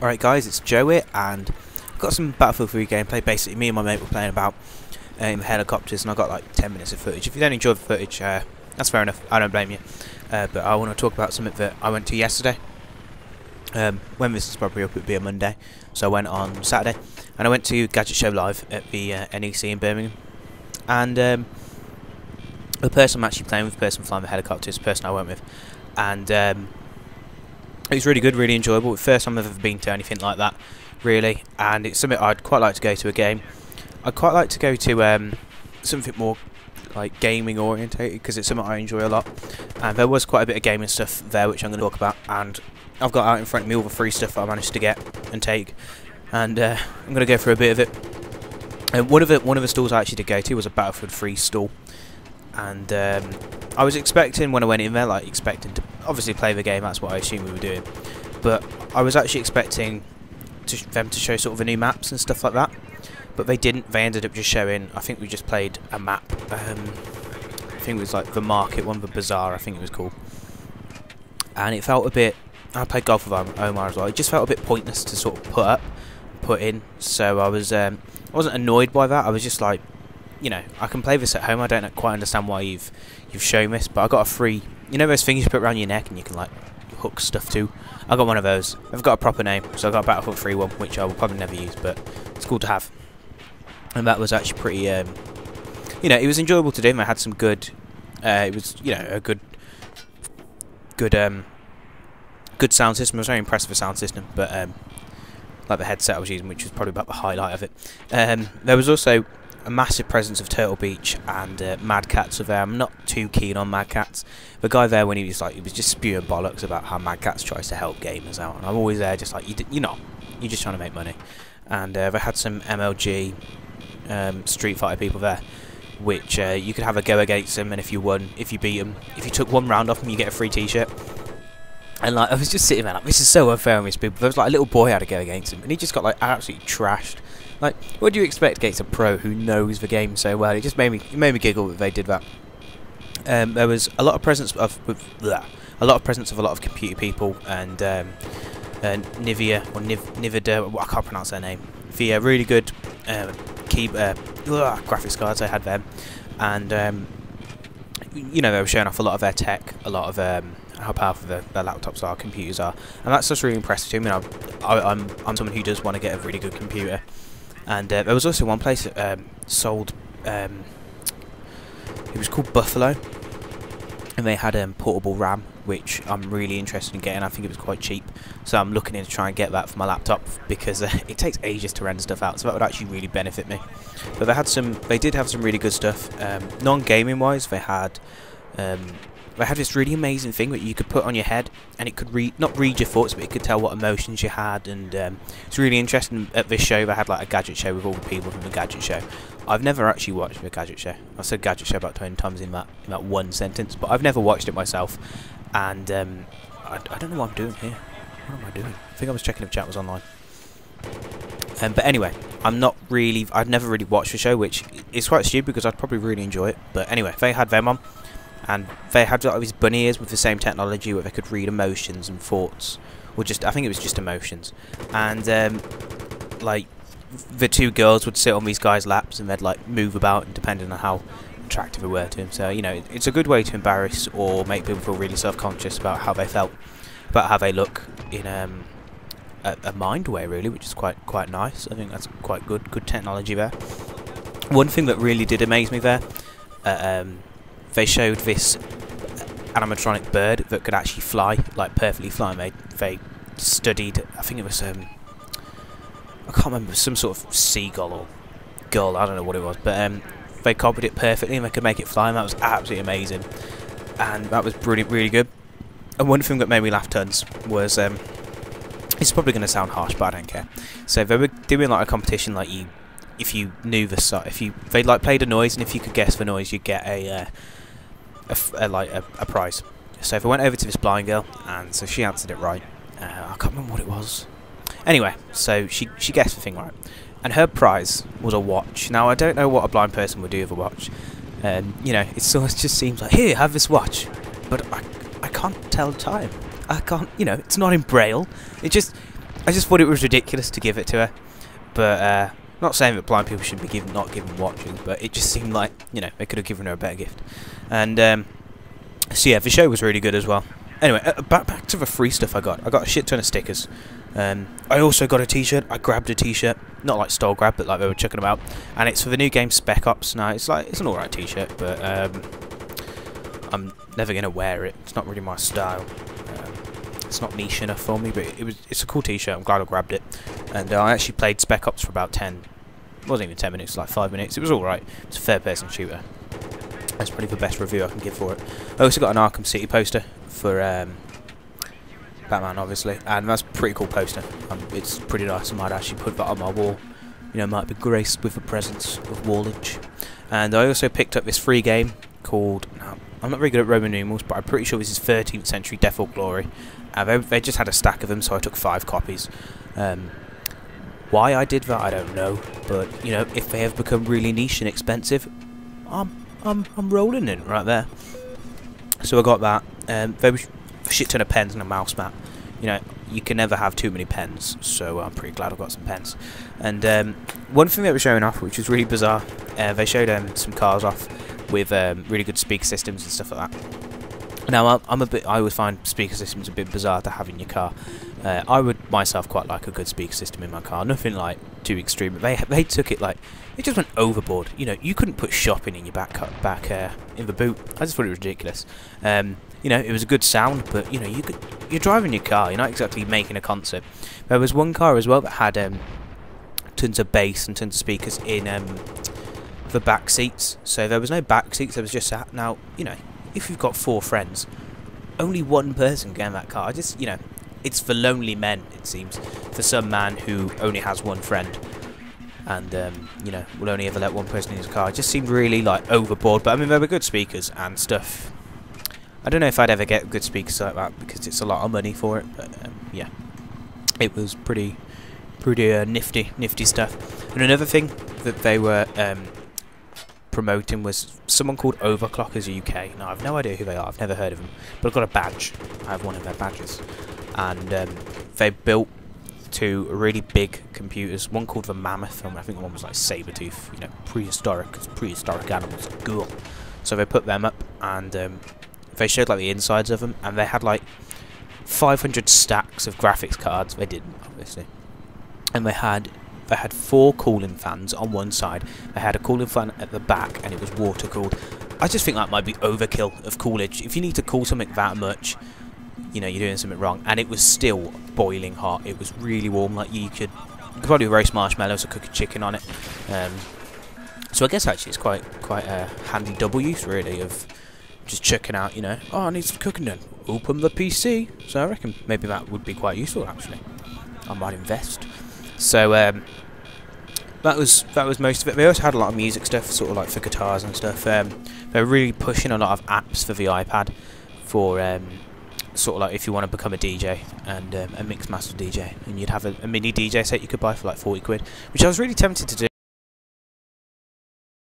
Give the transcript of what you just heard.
Alright guys, it's Joe here, and I've got some Battlefield 3 gameplay. Basically, me and my mate were playing about in the helicopters, and I got like 10 minutes of footage. If you don't enjoy the footage, that's fair enough, I don't blame you. But I want to talk about something that I went to yesterday. When this is probably up, it would be a Monday, so I went on Saturday, and I went to Gadget Show Live at the NEC in Birmingham. And the person I'm actually playing with, the person flying the helicopter, is the person I went with. And it was really good, really enjoyable. The first time I've ever been to anything like that, really. And it's something I'd quite like to go to a game. I'd quite like to go to something more like gaming orientated, because it's something I enjoy a lot. And there was quite a bit of gaming stuff there, which I'm going to talk about. And I've got out in front of me all the free stuff that I managed to get and take. And I'm going to go through a bit of it. And one of the stalls I actually did go to was a Battlefield 3 stall. And I was expecting, when I went in there, like expecting to obviously play the game, that's what I assumed we were doing. But I was actually expecting them to show sort of the new maps and stuff like that. But they didn't. They ended up just showing, I think we just played a map. I think it was like the market one, the bazaar, I think it was called. And it felt a bit, I played golf with Omar as well, it just felt a bit pointless to sort of put in. So I wasn't annoyed by that. I was just like, you know, I can play this at home. I don't quite understand why you've shown this, but I got a free, you know, those things you put around your neck and you can like hook stuff to. I got one of those. I've got a proper name, so I got a Battlefield 3 one, which I will probably never use, but it's cool to have. And that was actually pretty, you know, it was enjoyable to do. And I had some good, it was, you know, a good sound system. I was very impressed with the sound system, but like the headset I was using, which was probably about the highlight of it. There was also a massive presence of Turtle Beach and Mad Catz were there. I'm not too keen on Mad Catz. The guy there, when he was just spewing bollocks about how Mad Catz tries to help gamers out, and I'm always there just like, you're not, you're just trying to make money. And they had some MLG Street Fighter people there, which you could have a go against them, and if you won, if you beat them, if you took one round off them, you get a free t-shirt. And like, I was just sitting there like, this is so unfair on these people. There was like a little boy had to go against him, and he just got like absolutely trashed. Like, what do you expect against a pro who knows the game so well? It just made me giggle that they did that. There was a lot of presence of a lot of computer people, and Nivea or Nivida, I can't pronounce their name. The really good graphics cards, I had them, and you know, they were showing off a lot of their tech, a lot of how powerful their laptops are, computers are, and that's just really impressive to me. I'm someone who does want to get a really good computer. And there was also one place that sold, it was called Buffalo, and they had portable RAM, which I'm really interested in getting. I think it was quite cheap, so I'm looking to try and get that for my laptop, because it takes ages to render stuff out, so that would actually really benefit me. But they did have some really good stuff. Non-gaming wise, they had this really amazing thing that you could put on your head, and it could not read your thoughts, but it could tell what emotions you had. And it's really interesting. At this show, they had like a gadget show with all the people from the gadget show. I've never actually watched the gadget show. I've said gadget show about 20 times in that one sentence, but I've never watched it myself. And I don't know what I'm doing here. What am I doing? I think I was checking if chat was online. But anyway, I've never really watched the show, which is quite stupid because I'd probably really enjoy it. But anyway, they had them on. And they had like these bunny ears with the same technology where they could read emotions and thoughts, or I think it was just emotions. And like the two girls would sit on these guys' laps, and they'd like move about, and depending on how attractive they were to him. So you know, it's a good way to embarrass or make people feel really self-conscious about how they felt, about how they look in a mind way, really, which is quite nice. I think that's quite good technology there. One thing that really did amaze me there. They showed this animatronic bird that could actually fly, like perfectly fly. And they studied, I think it was I can't remember, some sort of seagull or gull, I don't know what it was, but they copied it perfectly and they could make it fly, and that was absolutely amazing. And that was brilliant, really good. And one thing that made me laugh tons was, it's probably going to sound harsh, but I don't care. So they were doing like a competition, like if you knew the song, they like played a noise, and if you could guess the noise, you'd get a prize. So if I went over to this blind girl, and so she answered it right. I can't remember what it was. Anyway, so she guessed the thing right, and her prize was a watch. Now I don't know what a blind person would do with a watch. You know, it sort of just seems like, here, have this watch, but I can't tell time. I can't, you know, it's not in braille. I just thought it was ridiculous to give it to her, but not saying that blind people should be not given watches, but it just seemed like, you know, they could have given her a better gift. And so yeah, the show was really good as well. Anyway, back to the free stuff I got. I got a shit ton of stickers. I also got a t-shirt. I grabbed a t-shirt, not like stole grab, but like they were chucking about, and it's for the new game Spec Ops. Now it's an alright t-shirt, but I'm never gonna wear it. It's not really my style. It's not niche enough for me, but it's a cool t-shirt. I'm glad I grabbed it. And I actually played Spec Ops for about 10, it wasn't even 10 minutes, like 5 minutes. It was alright. It's a third-person shooter. That's probably the best review I can give for it. I also got an Arkham City poster for Batman, obviously, and that's a pretty cool poster. It's pretty nice. I might actually put that on my wall. You know, might be graced with the presence of Wallage. And I also picked up this free game called, I'm not very good at Roman numerals, but I'm pretty sure this is 13th Century Death or Glory. They just had a stack of them, so I took 5 copies. Why I did that, I don't know, but you know, if they have become really niche and expensive, I'm rolling in right there. So I got that. There was a shit ton of pens and a mouse mat. You know, you can never have too many pens, so I'm pretty glad I got some pens. And one thing they were showing off, which was really bizarre, they showed some cars off with really good speaker systems and stuff like that. Now, I always find speaker systems a bit bizarre to have in your car. I would myself quite like a good speaker system in my car. Nothing like too extreme. But they took it like, it just went overboard. You know, you couldn't put shopping in your back in the boot. I just thought it was ridiculous. You know, it was a good sound, but you know, you're driving your car. You're not exactly making a concert. There was one car as well that had tons of bass and tons of speakers in the back seats. So there was no back seats. There was just that. Now, you know, if you've got 4 friends, only one person can get in that car. You know, it's for lonely men, it seems. For some man who only has one friend, and you know, will only ever let one person in his car. It just seemed really like overboard. But I mean, there were good speakers and stuff. I don't know if I'd ever get good speakers like that because it's a lot of money for it. But yeah, it was pretty nifty stuff. And another thing that they were promoting was someone called Overclockers UK. Now, I've no idea who they are. I've never heard of them, but I've got a badge. I have one of their badges, and they built 2 really big computers. One called the Mammoth, and I think one was like Sabertooth. You know, prehistoric animals. Cool. So they put them up, and they showed like the insides of them, and they had like 500 stacks of graphics cards. They didn't, obviously, and they had 4 cooling fans on one side. They had a cooling fan at the back, and it was water cooled. I just think that might be overkill of coolage. If you need to cool something that much, you know, you're doing something wrong. And it was still boiling hot. It was really warm. Like you could probably roast marshmallows or cook a chicken on it. So I guess actually it's quite a handy double use really of just checking out. You know, oh, I need some cooking done. Open the PC. So I reckon maybe that would be quite useful actually. I might invest. So that was most of it. They also had a lot of music stuff, sort of like for guitars and stuff. They're really pushing a lot of apps for the iPad for sort of like if you want to become a DJ and a mixed master DJ, and you'd have a mini DJ set you could buy for like 40 quid, which I was really tempted to do.